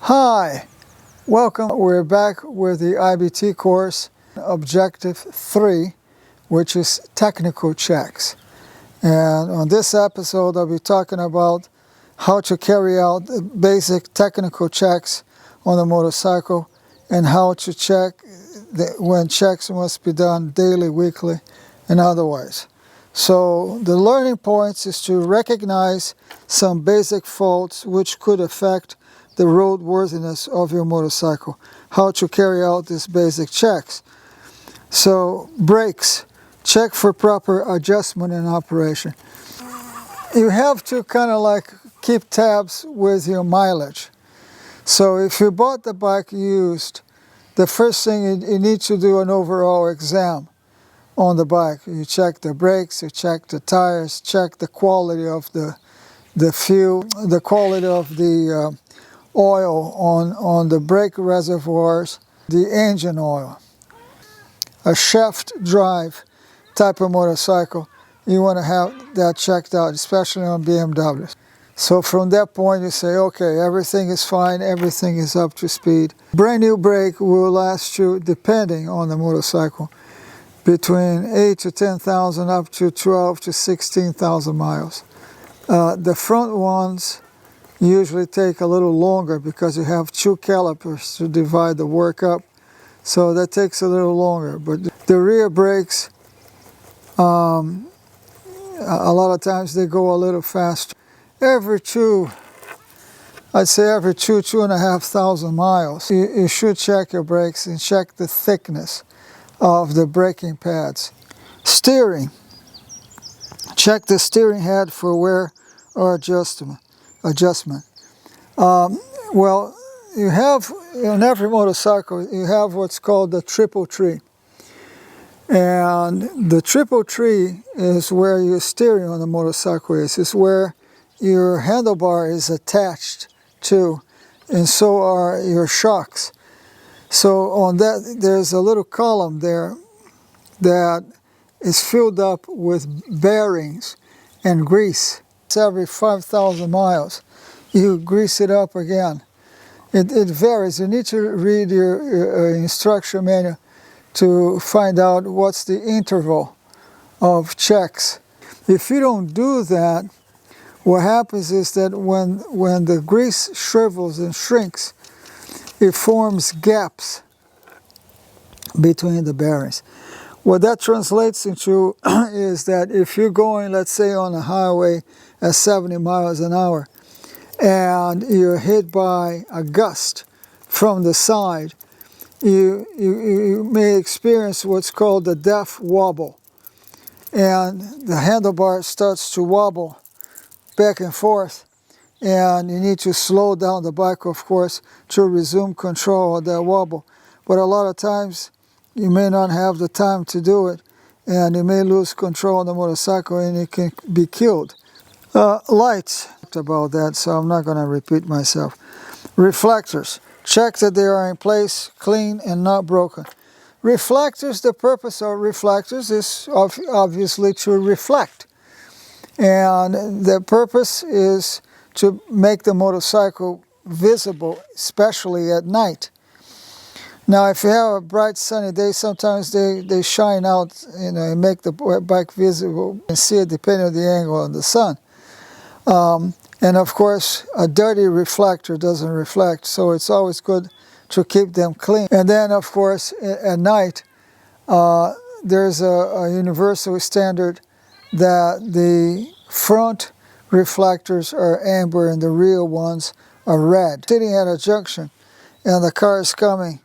Hi, welcome. We're back with the IBT course, Objective 3, which is technical checks. And on this episode, I'll be talking about how to carry out the basic technical checks on a motorcycle and how to check when checks must be done daily, weekly, and otherwise. So the learning points is to recognize some basic faults which could affect the roadworthiness of your motorcycle, how to carry out these basic checks. So brakes, check for proper adjustment and operation. You have to kind of like keep tabs with your mileage. So if you bought the bike used, the first thing you need to do an overall exam on the bike. You check the brakes, you check the tires, check the quality of the fuel, the quality of the oil on the brake reservoirs, the engine oil. A shaft drive type of motorcycle, you want to have that checked out, especially on BMWs. So from that point you say, okay, everything is fine, everything is up to speed. Brand new brake will last you, depending on the motorcycle, between 8 to 10,000 up to 12 to 16,000 miles. The front ones usually take a little longer because you have two calipers to divide the work up, so that takes a little longer. But the rear brakes, a lot of times they go a little faster. I'd say every 2,500 miles, you should check your brakes and check the thickness of the braking pads. Steering, check the steering head for wear or adjustment. Well, you have, in every motorcycle, you have what's called the triple tree. And the triple tree is where your steering on the motorcycle is. It's where your handlebar is attached to, and so are your shocks. So on that, there's a little column there that is filled up with bearings and grease. It's every 5,000 miles. You grease it up again. It varies. You need to read your instruction manual to find out what's the interval of checks. If you don't do that, what happens is that when the grease shrivels and shrinks, it forms gaps between the bearings. What that translates into is that if you're going, let's say, on a highway at 70 miles an hour and you're hit by a gust from the side, you may experience what's called the death wobble. And the handlebar starts to wobble back and forth, and you need to slow down the bike, of course, to resume control of that wobble. But a lot of times you may not have the time to do it, and you may lose control on the motorcycle and you can be killed. Lights, about that, so I'm not going to repeat myself. Reflectors, check that they are in place, clean and not broken. Reflectors, the purpose of reflectors is obviously to reflect. And the purpose is to make the motorcycle visible, especially at night. Now, if you have a bright sunny day, sometimes they shine out, and make the bike visible and see it depending on the angle of the sun. And of course, a dirty reflector doesn't reflect, so it's always good to keep them clean. And then, of course, at night, there's a universal standard that the front reflectors are amber and the rear ones are red. Sitting at a junction and the car is coming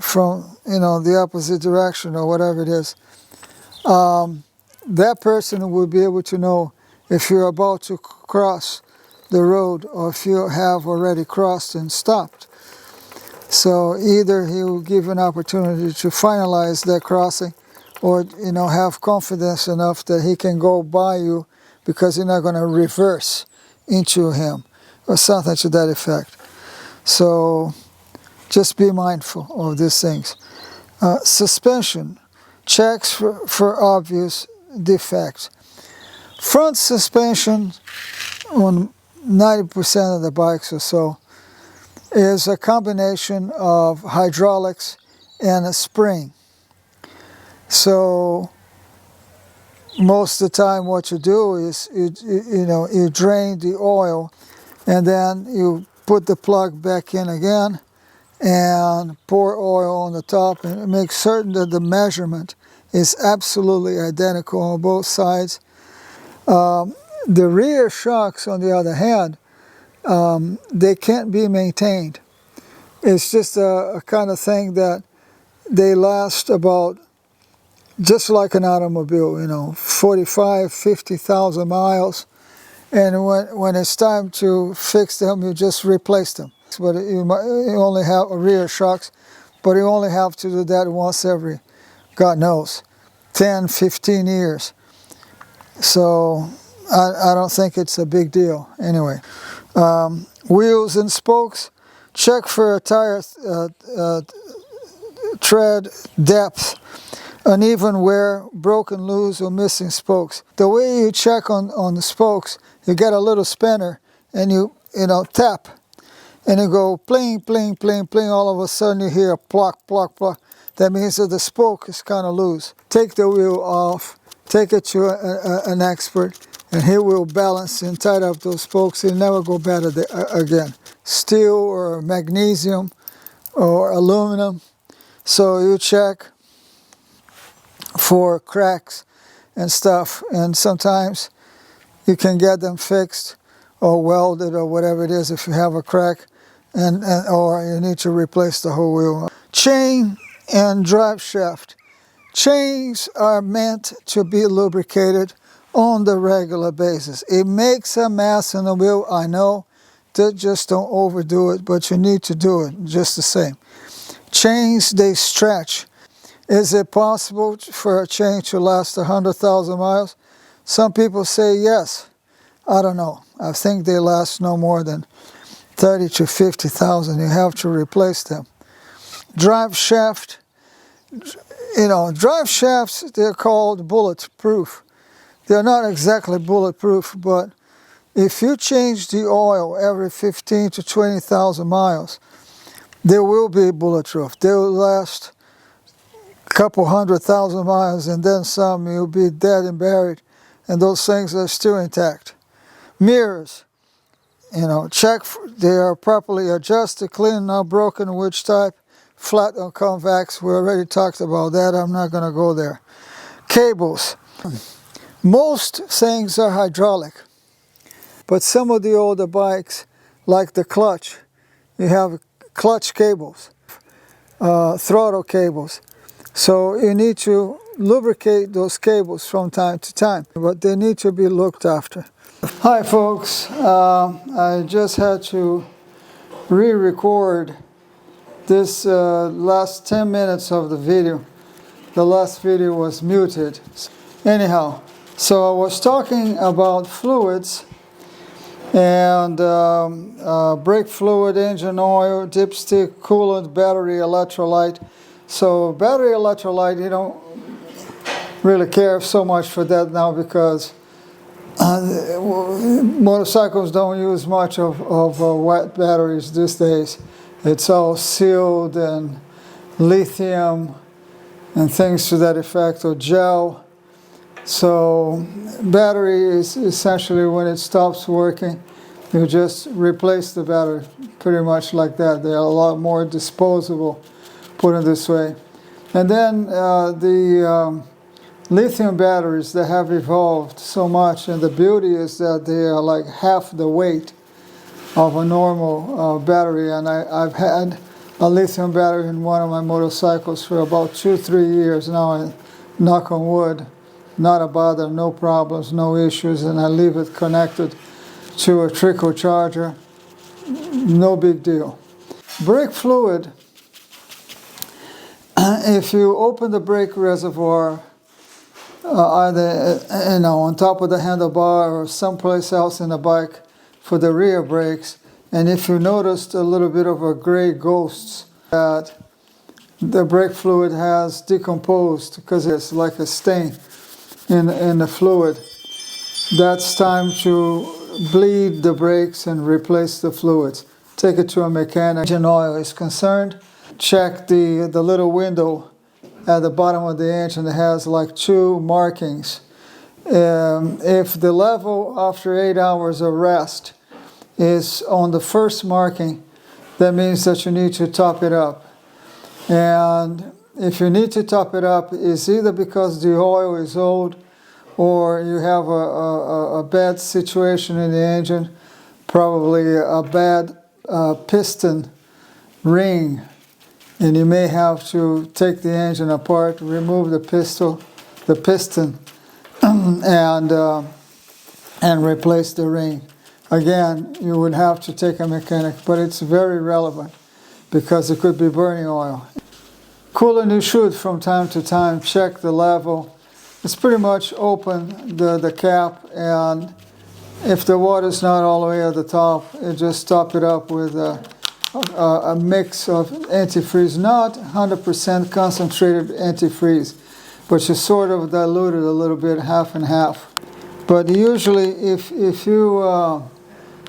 from the opposite direction or whatever it is, that person will be able to know if you're about to cross the road or if you have already crossed and stopped. So either he will give an opportunity to finalize that crossing, or have confidence enough that he can go by you because you're not going to reverse into him or something to that effect. So just be mindful of these things. Suspension, checks for obvious defects. Front suspension on 90% of the bikes or so is a combination of hydraulics and a spring. So most of the time what you do is you drain the oil, and then you put the plug back in again and pour oil on the top, and make certain that the measurement is absolutely identical on both sides. The rear shocks, on the other hand, they can't be maintained. It's just a kind of thing that they last about, just like an automobile, 45, 50,000 miles. And when it's time to fix them, you just replace them. But you only have rear shocks, but you only have to do that once every, God knows, 10, 15 years. So I don't think it's a big deal anyway. Wheels and spokes, check for a tire tread depth, uneven wear, broken, loose, or missing spokes. The way you check on the spokes, you get a little spinner and you tap, and you go pling, pling, pling, pling. All of a sudden you hear a pluck, pluck, pluck. That means that the spoke is kind of loose. Take the wheel off, take it to an expert, and he will balance and tighten up those spokes. They'll never go bad again. Steel or magnesium or aluminum. So you check for cracks and stuff, and sometimes you can get them fixed or welded or whatever it is if you have a crack, or you need to replace the whole wheel. Chain and drive shaft. Chains are meant to be lubricated on the regular basis. It makes a mess in the wheel, I know. Just don't overdo it, but you need to do it just the same. Chains, they stretch. Is it possible for a chain to last 100,000 miles? Some people say yes. I don't know. I think they last no more than 30 to 50,000. You have to replace them. Drive shaft. Drive shafts, they're called bulletproof. They're not exactly bulletproof, but if you change the oil every 15 to 20,000 miles, they will be bulletproof. They will last a couple 100,000 miles, and then some. You'll be dead and buried, and those things are still intact. Mirrors, check they are properly adjusted, clean, not broken, which type, flat or convex. We already talked about that. I'm not going to go there. Cables. Most things are hydraulic, but some of the older bikes, like the clutch, you have clutch cables, throttle cables. So you need to lubricate those cables from time to time, but they need to be looked after. Hi folks, I just had to re-record this last 10 minutes of the video. The last video was muted. Anyhow, so I was talking about fluids and brake fluid, engine oil, dipstick, coolant, battery, electrolyte. So battery electrolyte, you don't really care so much for that now, because motorcycles don't use much of wet batteries these days. It's all sealed and lithium and things to that effect, or gel. So battery is essentially, when it stops working, you just replace the battery, pretty much like that. They are a lot more disposable, put it this way. And then the lithium batteries, they have evolved so much, and the beauty is that they are like half the weight of a normal battery. And I've had a lithium battery in one of my motorcycles for about 2-3 years now, and knock on wood, not a bother, no problems, no issues, and I leave it connected to a trickle charger, no big deal. Brake fluid, if you open the brake reservoir, either on top of the handlebar or someplace else in the bike for the rear brakes, and if you noticed a little bit of a gray ghost, that the brake fluid has decomposed because it's like a stain in the fluid, that's time to bleed the brakes and replace the fluids. take it to a mechanic. Engine oil is concerned. Check the little window at the bottom of the engine that has like 2 markings. If the level after 8 hours of rest is on the first marking, that means that you need to top it up. And if you need to top it up, it's either because the oil is old or you have a bad situation in the engine, probably a bad piston ring, and you may have to take the engine apart, remove the piston, and replace the ring. Again, you would have to take a mechanic, but it's very relevant because it could be burning oil. Coolant, you should from time to time check the level. It's pretty much open the cap, and if the water's not all the way at the top, you just top it up with a mix of antifreeze, not 100% concentrated antifreeze, but you sort of dilute it a little bit, half and half. But usually if you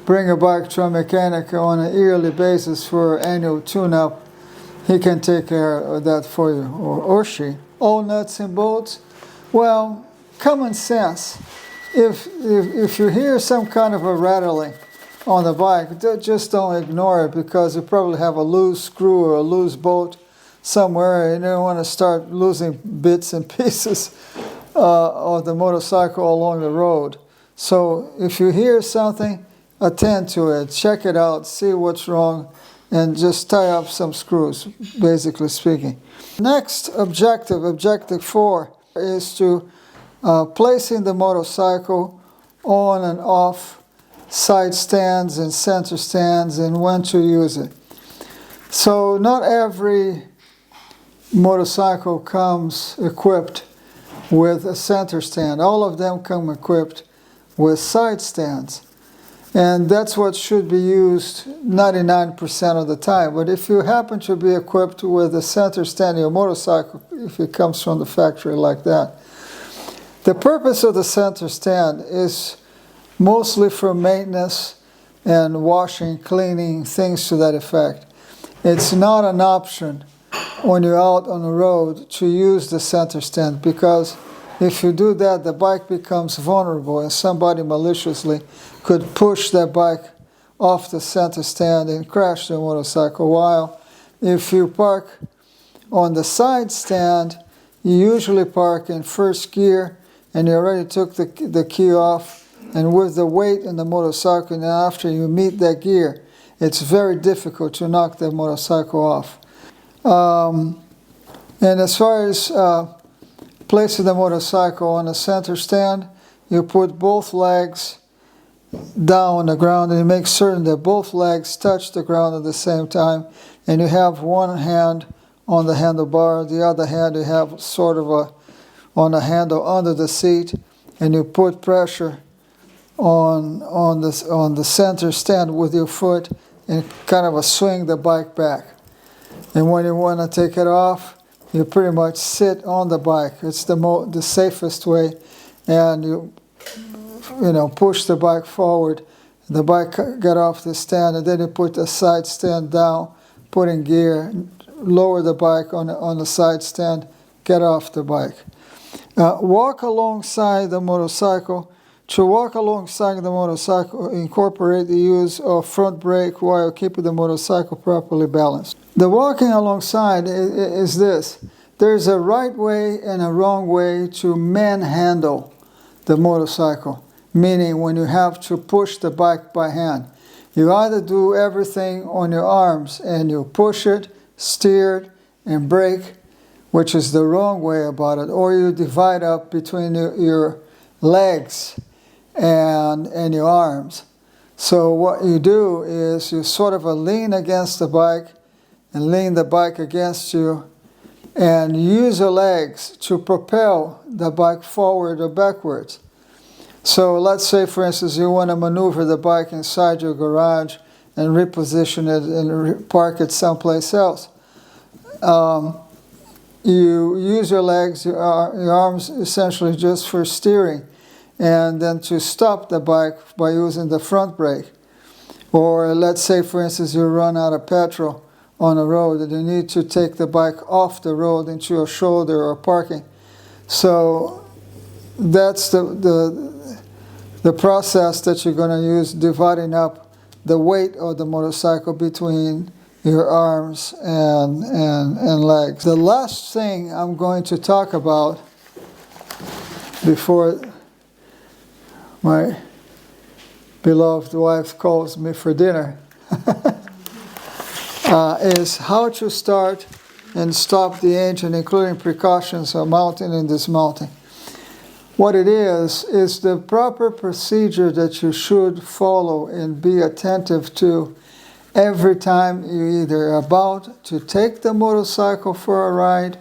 bring a bike to a mechanic on an yearly basis for annual tune-up, he can take care of that for you, or she. All nuts and bolts, well, common sense. If you hear some kind of a rattling on the bike, just don't ignore it, because you probably have a loose screw or a loose bolt somewhere, and you don't want to start losing bits and pieces of the motorcycle along the road. So if you hear something, attend to it, check it out, see what's wrong, and just tie up some screws, basically speaking. Next objective, objective 4, is to placing the motorcycle on and off side stands and center stands, and when to use it. So not every motorcycle comes equipped with a center stand. All of them come equipped with side stands. And that's what should be used 99% of the time. But if you happen to be equipped with a center stand in your motorcycle, if it comes from the factory like that, the purpose of the center stand is mostly for maintenance and washing, cleaning, things to that effect. It's not an option when you're out on the road to use the center stand, because if you do that, the bike becomes vulnerable and somebody maliciously could push that bike off the center stand and crash the motorcycle. While if you park on the side stand, you usually park in first gear and you already took the key off, and with the weight in the motorcycle, and after you meet that gear, it's very difficult to knock the motorcycle off. And as far as placing the motorcycle on the center stand, you put both legs down on the ground, and you make certain that both legs touch the ground at the same time, and you have one hand on the handlebar, the other hand you have sort of on the handle under the seat, and you put pressure on the center stand with your foot and kind of swing the bike back. And when you want to take it off, you pretty much sit on the bike. It's the safest way, and you push the bike forward. The bike get off the stand, and then you put the side stand down, put in gear, lower the bike on the side stand, get off the bike. Walk alongside the motorcycle. To walk alongside the motorcycle, incorporate the use of front brake while keeping the motorcycle properly balanced. The walking alongside is this. There's a right way and a wrong way to manhandle the motorcycle, meaning when you have to push the bike by hand. You either do everything on your arms and you push it, steer it, and brake, which is the wrong way about it, or you divide up between your legs and your arms. So what you do is you sort of lean against the bike and lean the bike against you, and use your legs to propel the bike forward or backwards. So let's say, for instance, you want to maneuver the bike inside your garage and reposition it and park it someplace else. You use your legs, your arms essentially just for steering, and then to stop the bike by using the front brake. Or let's say, for instance, you run out of petrol on a road and you need to take the bike off the road into a shoulder or parking. So that's the process that you're going to use, dividing up the weight of the motorcycle between your arms and legs. The last thing I'm going to talk about before my beloved wife calls me for dinner is how to start and stop the engine, including precautions of mounting and dismounting. What it is the proper procedure that you should follow and be attentive to every time you're either about to take the motorcycle for a ride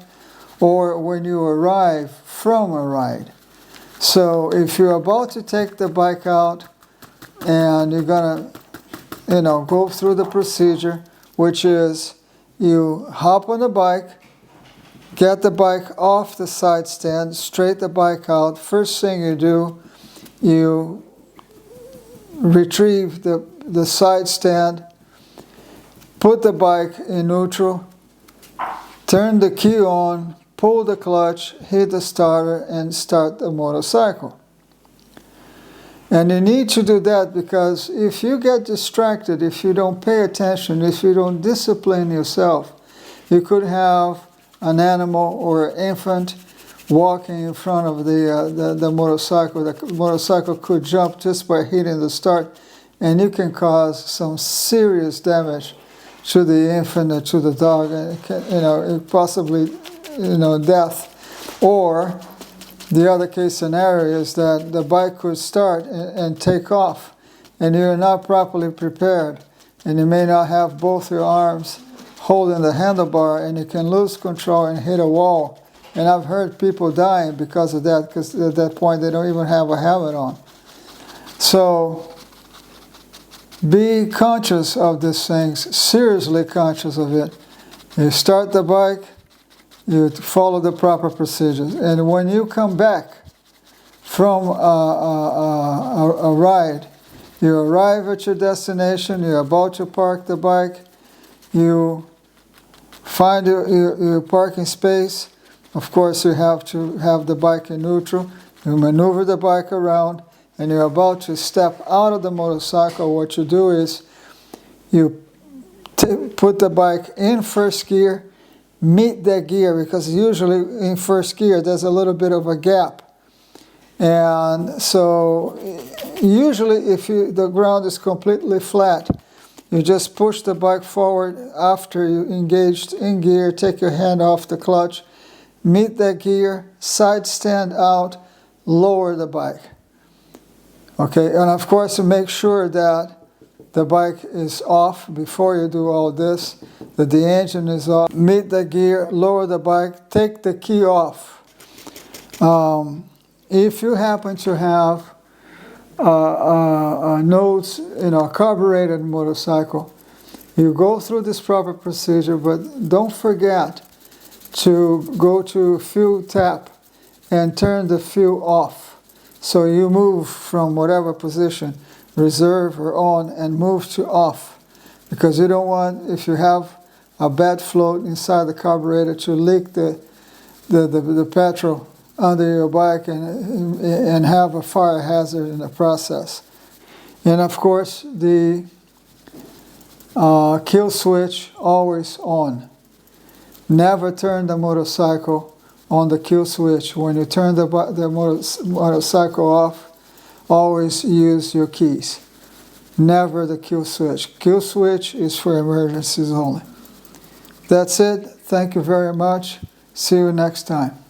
or when you arrive from a ride. So if you're about to take the bike out and you're gonna, go through the procedure, which is you hop on the bike, get the bike off the side stand, straight the bike out. First thing you do, you retrieve the side stand, put the bike in neutral, turn the key on, pull the clutch, hit the starter, and start the motorcycle. And you need to do that because if you get distracted, if you don't pay attention, if you don't discipline yourself, you could have an animal or an infant walking in front of the motorcycle. The motorcycle could jump just by hitting the start, and you can cause some serious damage to the infant or to the dog, and possibly death. Or the other case scenario is that the bike could start and take off, and you're not properly prepared, and you may not have both your arms holding the handlebar, and you can lose control and hit a wall. And I've heard people dying because of that, because at that point they don't even have a helmet on. So be conscious of these things, seriously conscious of it. You start the bike, you follow the proper procedures, and when you come back from a ride, you arrive at your destination, you're about to park the bike, you find your parking space. Of course, you have to have the bike in neutral. You maneuver the bike around, and you're about to step out of the motorcycle. What you do is you put the bike in first gear, meet that gear, because usually in first gear there's a little bit of a gap. And so usually if the ground is completely flat, you just push the bike forward after you engaged in gear, take your hand off the clutch, meet that gear, side stand out, lower the bike. Okay, and of course make sure that the bike is off before you do all this, that the engine is off. Meet the gear, lower the bike, take the key off. If you happen to have notes in a carbureted motorcycle, you go through this proper procedure, but don't forget to go to fuel tap and turn the fuel off. So you move from whatever position, reserve or on, and move to off. Because you don't want, if you have a bad float inside the carburetor, to leak the petrol under your bike and have a fire hazard in the process. And of course, the kill switch always on. Never turn the motorcycle on the kill switch. When you turn the motorcycle off, always use your keys. Never the kill switch. Kill switch is for emergencies only. That's it. Thank you very much. See you next time.